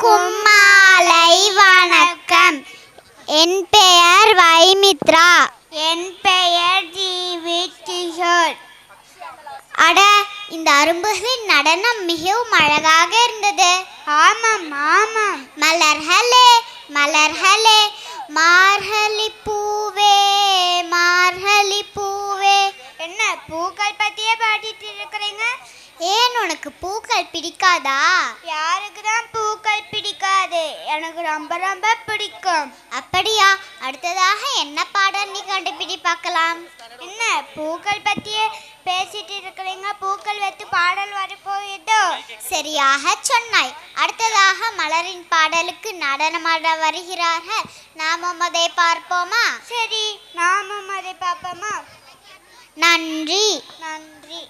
அனைவருக்கும் மாலை வணக்கம். என் பெயர் வைமித்ரா. என் பெயர் ஜீவிகிஷோர். அட, இந்த அரும்புகளின் நடனம் மிகவும் அழகாக இருந்தது. ஆமாம் ஆமாம். மலர்களே மலர்களே, மார்கழி பூவே மார்கழி பூவே. என்ன பூக்கள் பத்தியே பாடிட்டு இருக்கிறீங்க? ஏன், உனக்கு பூக்கள் பிடிக்காதா? யாருக்கு தான் பூக்கள் பிடிக்காது? எனக்கு ரொம்ப ரொம்ப பிடிக்கும். அப்படியா? அடுத்ததாக என்ன பாடல் நீ கண்டுபிடி பார்க்கலாம். என்ன பூக்கள் பத்தியே பேசிட்டு இருக்கிறீங்க? பூக்கள் வைத்து பாடல் வரப்போகுதோ? சரியாக சொன்னாய். அடுத்ததாக மலரின் பாடலுக்கு நடனமாட வருகிறார்கள். நாமும் அதை பார்ப்போமா? சரி, நாமும் அதை பார்ப்போமா? நன்றி. நன்றி.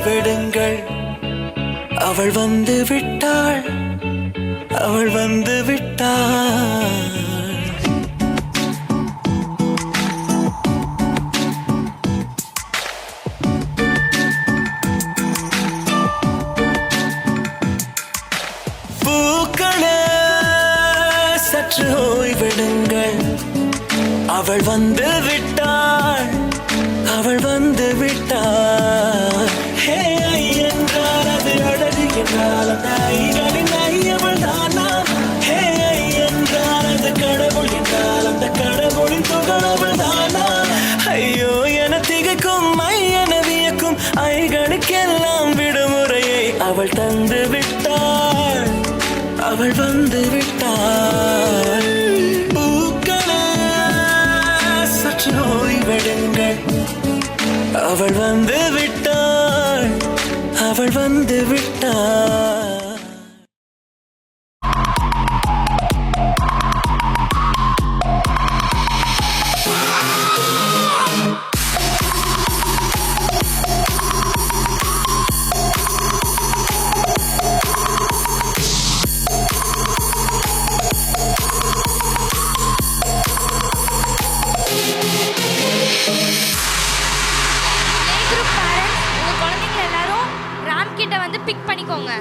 விடுங்கள், அவள் வந்து விட்டாள், அவள் வந்து விட்டாள். பூக்களே சற்று ஓய்விடுங்கள், அவள் வந்து விட்டாள், அவள் வந்து விட்டாள். ஹே என்றால் அது அழகு என்றால் அந்த ஐகளின் ஐயவள் தானா? ஹே என்றால் அது கடவுள் என்றால் அந்த கடவுளின் துகளவள் தானா? ஐயோ என திகைக்கும் அவள் வந்து விட்டாள், அவள் வந்து விட்டாள். கிட்ட வந்து பிக் பண்ணிக்கோங்க.